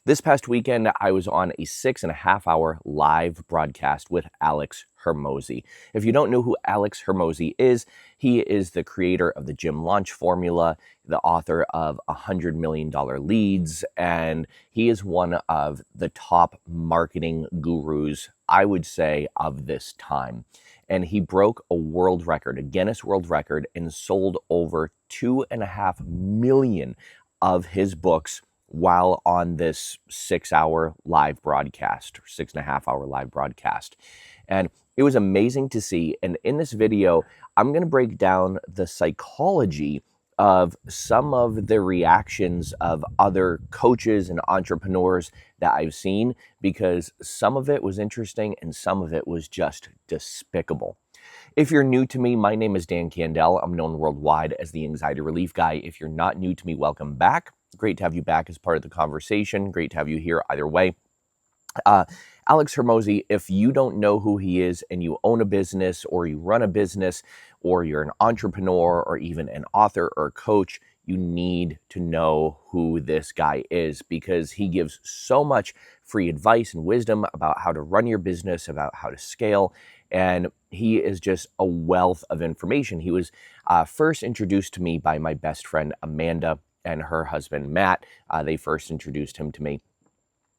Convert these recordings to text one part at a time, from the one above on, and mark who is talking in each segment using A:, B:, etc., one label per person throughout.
A: This past weekend, I was on a 6.5 hour live broadcast with Alex Hormozi. If you don't know who Alex Hormozi is, he is the creator of the Gym Launch Formula, the author of $100 Million Leads, and he is one of the top marketing gurus, I would say, of this time. And he broke a world record, a Guinness World Record, and sold over 2.5 million of his books while on this 6 hour live broadcast, or 6.5 hour live broadcast. And it was amazing to see. And in this video, I'm going to break down the psychology of some of the reactions of other coaches and entrepreneurs that I've seen, because some of it was interesting and some of it was just despicable. If you're new to me, my name is Dan Candel. I'm known worldwide as the Anxiety Relief Guy. If you're not new to me, welcome back. Great to have you back as part of the conversation. Great to have you here either way. Alex Hormozi, if you don't know who he is and you own a business or you run a business or you're an entrepreneur or even an author or coach, you need to know who this guy is, because he gives so much free advice and wisdom about how to run your business, about how to scale. And he is just a wealth of information. He was first introduced to me by my best friend, Amanda, and her husband, Matt. They first introduced him to me.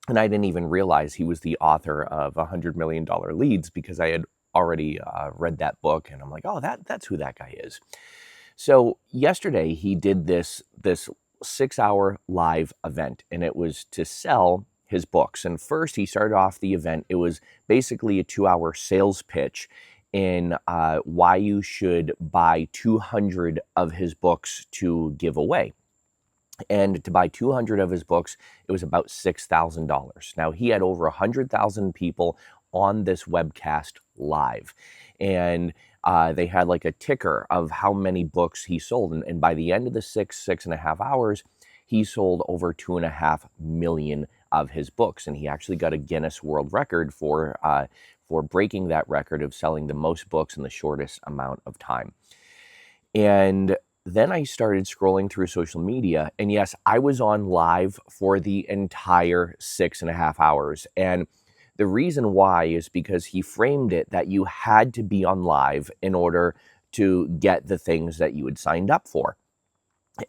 A: And I didn't even realize he was the author of $100 Million Leads, because I had already read that book. And I'm like, oh, that's who that guy is. So yesterday he did this 6 hour live event, and it was to sell his books. And first he started off the event. It was basically a 2 hour sales pitch in why you should buy 200 of his books to give away. And to buy 200 of his books, it was about $6,000. Now, he had over 100,000 people on this webcast live. And they had like a ticker of how many books he sold. And by the end of the 6.5 hours, he sold over 2.5 million of his books. And he actually got a Guinness World Record for breaking that record of selling the most books in the shortest amount of time. And then I started scrolling through social media, and yes, I was on live for the entire 6.5 hours. And the reason why is because he framed it that you had to be on live in order to get the things that you had signed up for.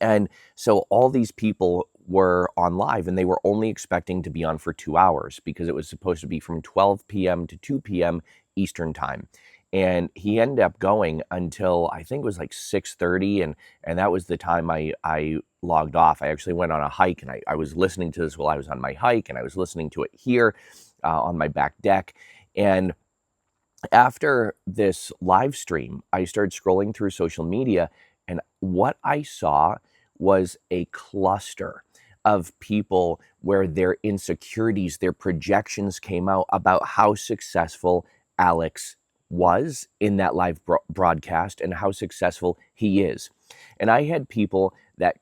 A: And so all these people were on live, and they were only expecting to be on for 2 hours, because it was supposed to be from 12 p.m. to 2 p.m. Eastern time. And he ended up going until I think it was like 6:30, and that was the time I logged off. I actually went on a hike, and I was listening to this while I was on my hike, and I was listening to it here on my back deck. And after this live stream, I started scrolling through social media, and what I saw was a cluster of people where their insecurities, their projections came out about how successful Alex was in that live broadcast and how successful he is. And I had people that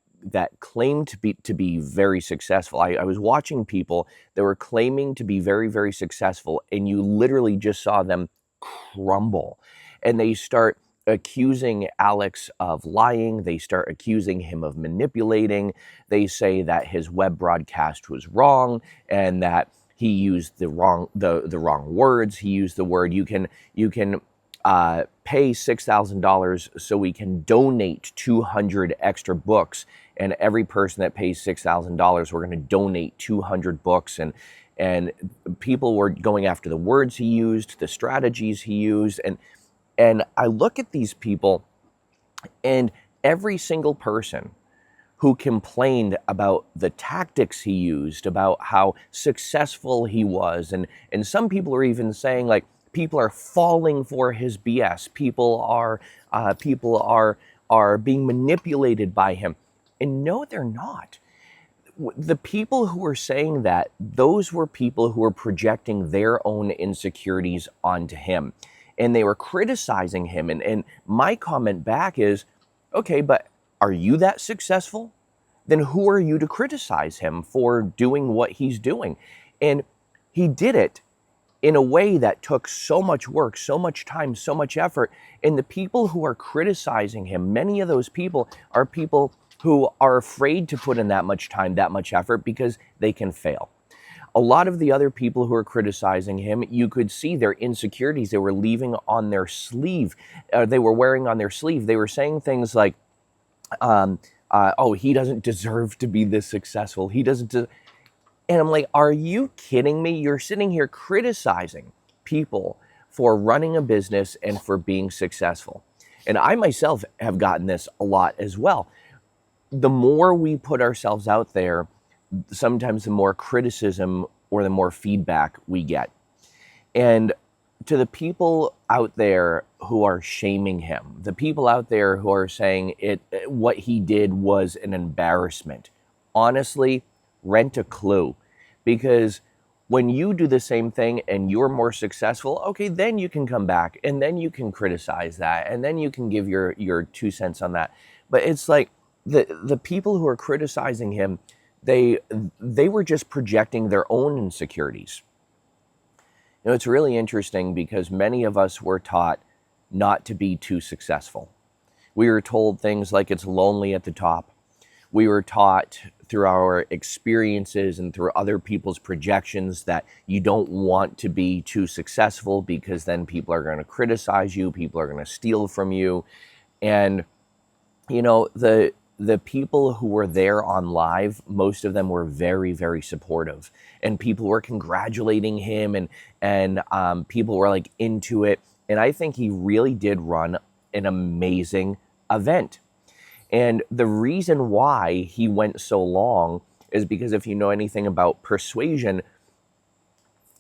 A: claimed to be very successful. I was watching people that were claiming to be very, very successful, and you literally just saw them crumble. And they start accusing Alex of lying. They start accusing him of manipulating. They say that his web broadcast was wrong and that he used the wrong words. He used the word, you can pay $6,000 so we can donate 200 extra books, and every person that pays $6,000, we're going to donate 200 books. And people were going after the words he used, the strategies he used, and I look at these people, and every single person who complained about the tactics he used, about how successful he was. And some people are even saying, like, people are falling for his BS. People are being manipulated by him. And no, they're not. The people who were saying that, those were people who were projecting their own insecurities onto him. And they were criticizing him. And my comment back is, okay, but are you that successful? Then who are you to criticize him for doing what he's doing? And he did it in a way that took so much work, so much time, so much effort. And the people who are criticizing him, many of those people are people who are afraid to put in that much time, that much effort, because they can fail. A lot of the other people who were criticizing him, you could see their insecurities. They were leaving on their sleeve. They were wearing on their sleeve. They were saying things like, oh, he doesn't deserve to be this successful. He doesn't. And I'm like, are you kidding me? You're sitting here criticizing people for running a business and for being successful. And I myself have gotten this a lot as well. The more we put ourselves out there, sometimes the more criticism or the more feedback we get. And to the people out there who are shaming him, the people out there who are saying what he did was an embarrassment, honestly, rent a clue. Because when you do the same thing and you're more successful, okay, then you can come back and then you can criticize that and then you can give your 2 cents on that. But it's like the people who are criticizing him, they were just projecting their own insecurities. You know, it's really interesting because many of us were taught not to be too successful. We were told things like it's lonely at the top. We were taught through our experiences and through other people's projections that you don't want to be too successful because then people are going to criticize you, people are going to steal from you. And, you know, the people who were there on live, most of them were very, very supportive. And people were congratulating him and people were like into it. And I think he really did run an amazing event. And the reason why he went so long is because if you know anything about persuasion,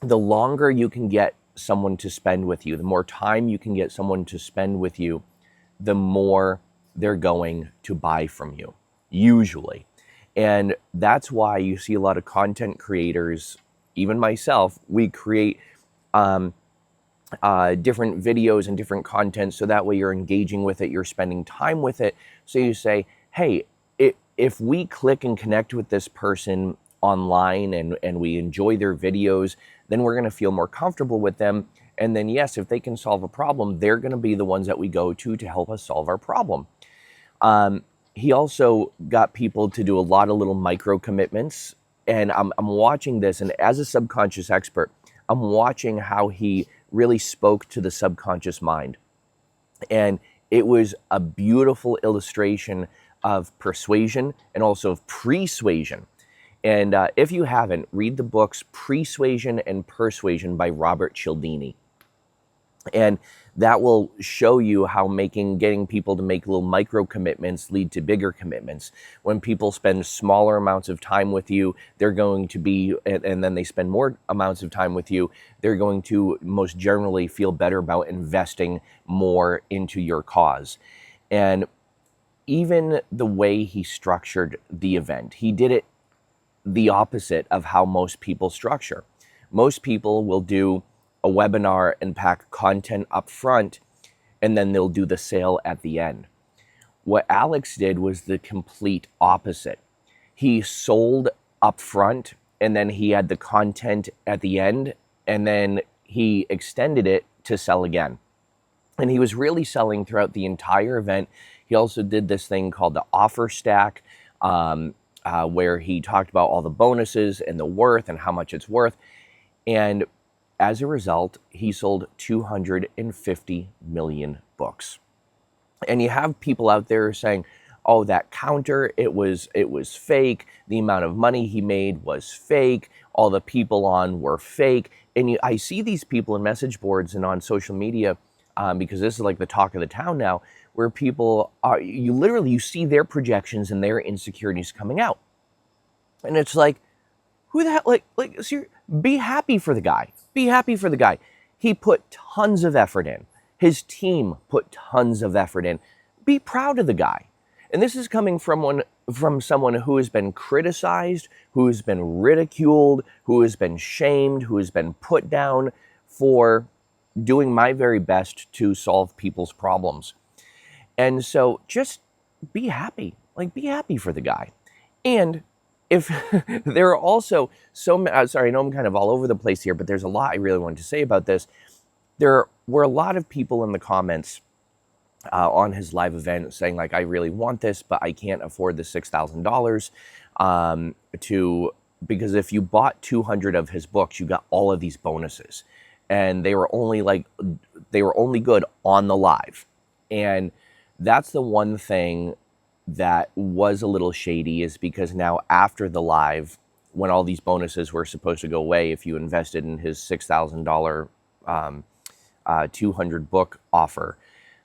A: the longer you can get someone to spend with you, the more time you can get someone to spend with you, the more they're going to buy from you, usually. And that's why you see a lot of content creators, even myself, we create different videos and different content so that way you're engaging with it, you're spending time with it. So you say, hey, if we click and connect with this person online and we enjoy their videos, then we're going to feel more comfortable with them. And then, yes, if they can solve a problem, they're going to be the ones that we go to help us solve our problem. He also got people to do a lot of little micro commitments. And I'm watching this, and as a subconscious expert, I'm watching how he really spoke to the subconscious mind. And it was a beautiful illustration of persuasion and also of persuasion. And if you haven't, read the books Persuasion and Persuasion by Robert Cialdini. And that will show you how getting people to make little micro commitments lead to bigger commitments. When people spend smaller amounts of time with you, they're going to be, and then they spend more amounts of time with you, they're going to most generally feel better about investing more into your cause. And even the way he structured the event, he did it the opposite of how most people structure. Most people will do a webinar and pack content up front, and then they'll do the sale at the end. What Alex did was the complete opposite. He sold up front, and then he had the content at the end, and then he extended it to sell again. And he was really selling throughout the entire event. He also did this thing called the offer stack, where he talked about all the bonuses and the worth and how much it's worth. And as a result, he sold 250 million books. And you have people out there saying, oh, that counter, it was fake. The amount of money he made was fake. All the people on were fake. And I see these people in message boards and on social media, because this is like the talk of the town now, where people are, you see their projections and their insecurities coming out. And it's like, who the hell, be happy for the guy. Be happy for the guy. He put tons of effort in. His team put tons of effort in. Be proud of the guy. And this is coming from someone who has been criticized, who has been ridiculed, who has been shamed, who has been put down for doing my very best to solve people's problems. And so just be happy. Be happy for the guy. And if there are also sorry, I know I'm kind of all over the place here, but there's a lot I really wanted to say about this. There were a lot of people in the comments on his live event saying, I really want this, but I can't afford the $6,000 to because if you bought 200 of his books, you got all of these bonuses, and they were only good on the live. And that's the one thing that was a little shady, is because now after the live, when all these bonuses were supposed to go away, if you invested in his $6,000 200 book offer,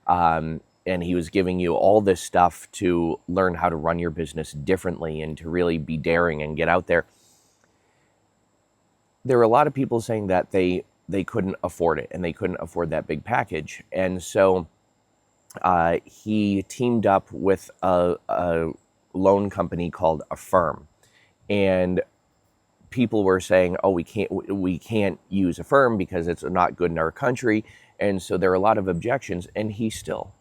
A: and he was giving you all this stuff to learn how to run your business differently and to really be daring and get out there. There were a lot of people saying that they couldn't afford it, and they couldn't afford that big package. And so he teamed up with a loan company called Affirm. And people were saying, oh, we can't use Affirm because it's not good in our country. And so there are a lot of objections, and he still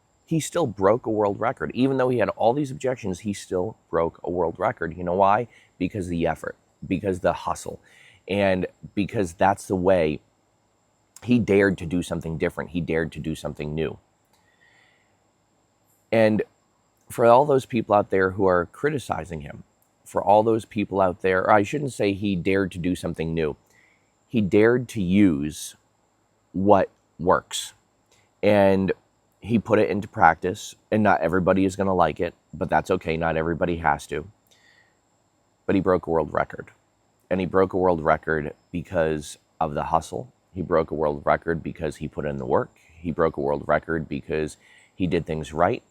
A: broke a world record. Even though he had all these objections, he still broke a world record. You know why? Because of the effort, because the hustle, and because that's the way he dared to do something different. He dared to do something new. And for all those people out there who are criticizing him, for all those people out there, or I shouldn't say he dared to do something new. He dared to use what works. And he put it into practice, and not everybody is going to like it, but that's okay. Not everybody has to. But he broke a world record. And he broke a world record because of the hustle. He broke a world record because he put in the work. He broke a world record because he did things right.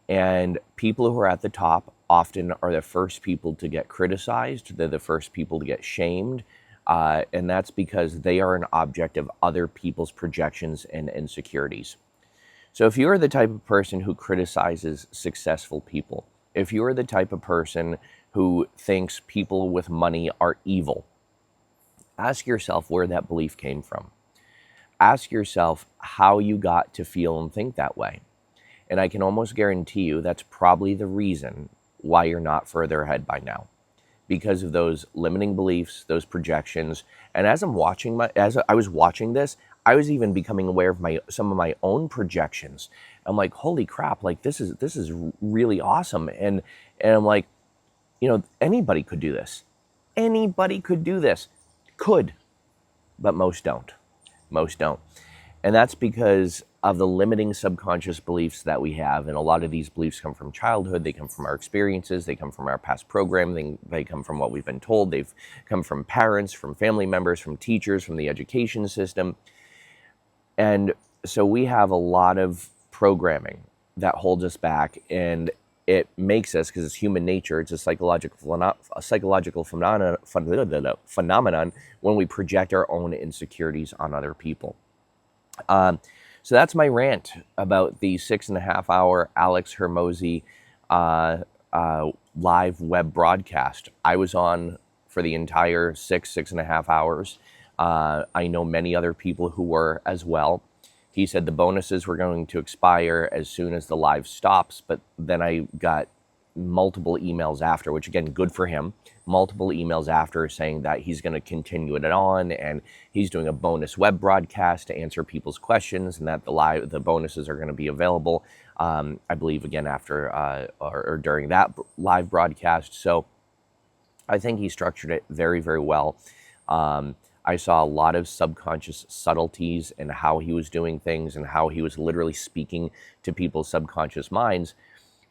A: And people who are at the top often are the first people to get criticized. They're the first people to get shamed. And that's because they are an object of other people's projections and insecurities. So if you're the type of person who criticizes successful people, if you're the type of person who thinks people with money are evil, ask yourself where that belief came from. Ask yourself how you got to feel and think that way. And I can almost guarantee you that's probably the reason why you're not further ahead by now, because of those limiting beliefs, those projections. And as I was watching this, I was even becoming aware of some of my own projections. I'm like, holy crap! Like this is really awesome. And I'm like, anybody could do this. Anybody could do this. Could, but most don't. Most don't. And that's because of the limiting subconscious beliefs that we have. And a lot of these beliefs come from childhood. They come from our experiences. They come from our past programming. They come from what we've been told. They've come from parents, from family members, from teachers, from the education system. And so we have a lot of programming that holds us back, and it makes us, because it's human nature, it's a psychological phenomenon when we project our own insecurities on other people. So that's my rant about the 6.5 hour Alex Hormozi live web broadcast. I was on for the entire 6.5 hours. I know many other people who were as well. He said the bonuses were going to expire as soon as the live stops, but then I got multiple emails after, which again, good for him, multiple emails after saying that he's going to continue it on, and he's doing a bonus web broadcast to answer people's questions, and that the bonuses are going to be available, I believe, again after or during that live broadcast. So I think he structured it very, very well. I saw a lot of subconscious subtleties in how he was doing things and how he was literally speaking to people's subconscious minds.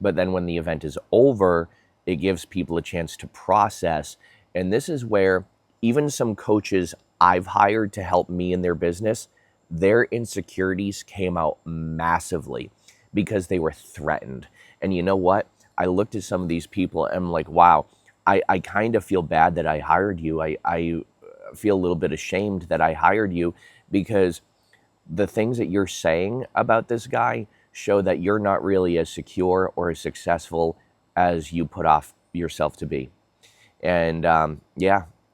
A: But then when the event is over, it gives people a chance to process. And this is where even some coaches I've hired to help me in their business, their insecurities came out massively because they were threatened. And you know what? I looked at some of these people and I'm like, wow, I kind of feel bad that I hired you. I feel a little bit ashamed that I hired you, because the things that you're saying about this guy show that you're not really as secure or as successful as you put off yourself to be. And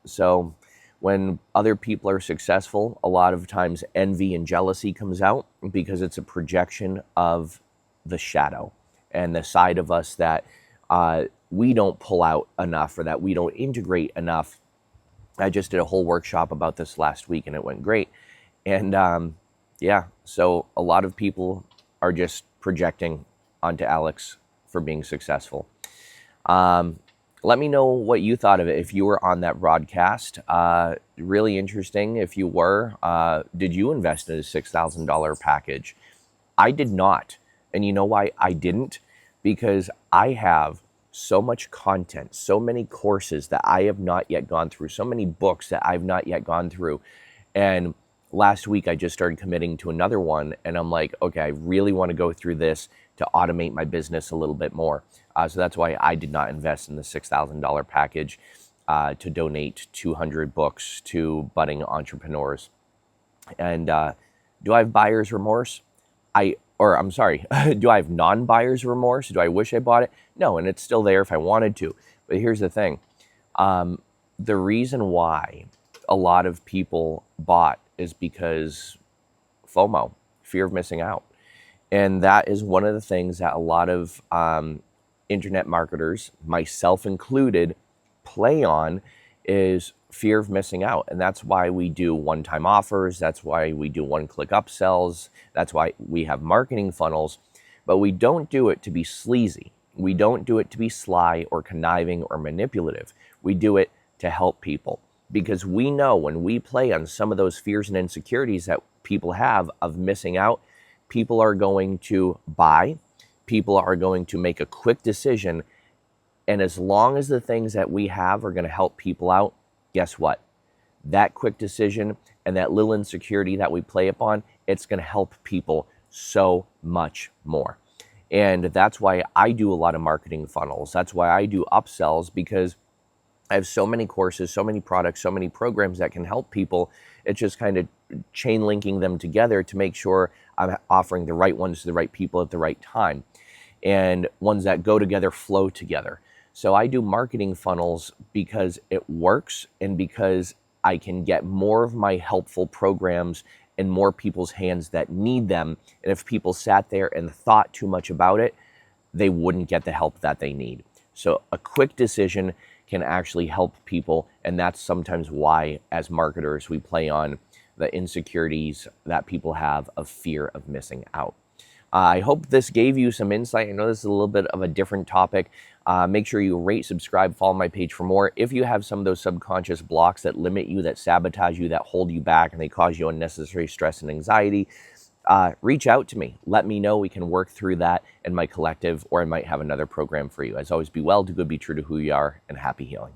A: so when other people are successful, a lot of times envy and jealousy comes out because it's a projection of the shadow and the side of us that we don't pull out enough, or that we don't integrate enough. I just did a whole workshop about this last week and it went great. And so a lot of people are just projecting onto Alex for being successful. Let me know what you thought of it if you were on that broadcast. Really interesting. If you were, did you invest in a $6,000 package? I did not. And you know why I didn't? Because I have so much content, so many courses that I have not yet gone through, so many books that I've not yet gone through. And last week I just started committing to another one, and I'm like, okay, I really want to go through this to automate my business a little bit more. So that's why I did not invest in the $6,000 package to donate 200 books to budding entrepreneurs. And do I have buyer's remorse? I'm sorry, do I have non-buyer's remorse? Do I wish I bought it? No, and it's still there if I wanted to. But here's the thing. The reason why a lot of people bought is because FOMO, fear of missing out. And that is one of the things that a lot of internet marketers, myself included, play on, is fear of missing out. And that's why we do one-time offers. That's why we do one-click upsells. That's why we have marketing funnels. But we don't do it to be sleazy. We don't do it to be sly or conniving or manipulative. We do it to help people, because we know when we play on some of those fears and insecurities that people have of missing out, people are going to buy, people are going to make a quick decision. And as long as the things that we have are going to help people out, guess what? That quick decision and that little insecurity that we play upon, it's going to help people so much more. And that's why I do a lot of marketing funnels. That's why I do upsells, because I have so many courses, so many products, so many programs that can help people. It's just kind of chain linking them together to make sure I'm offering the right ones to the right people at the right time, and ones that go together flow together. So I do marketing funnels because it works, and because I can get more of my helpful programs in more people's hands that need them. And if people sat there and thought too much about it, they wouldn't get the help that they need. So a quick decision can actually help people. And that's sometimes why, as marketers, we play on the insecurities that people have of fear of missing out. I hope this gave you some insight. I know this is a little bit of a different topic. Make sure you rate, subscribe, follow my page for more. If you have some of those subconscious blocks that limit you, that sabotage you, that hold you back, and they cause you unnecessary stress and anxiety, reach out to me. Let me know. We can work through that in my collective, or I might have another program for you. As always, be well, do good, be true to who you are, and happy healing.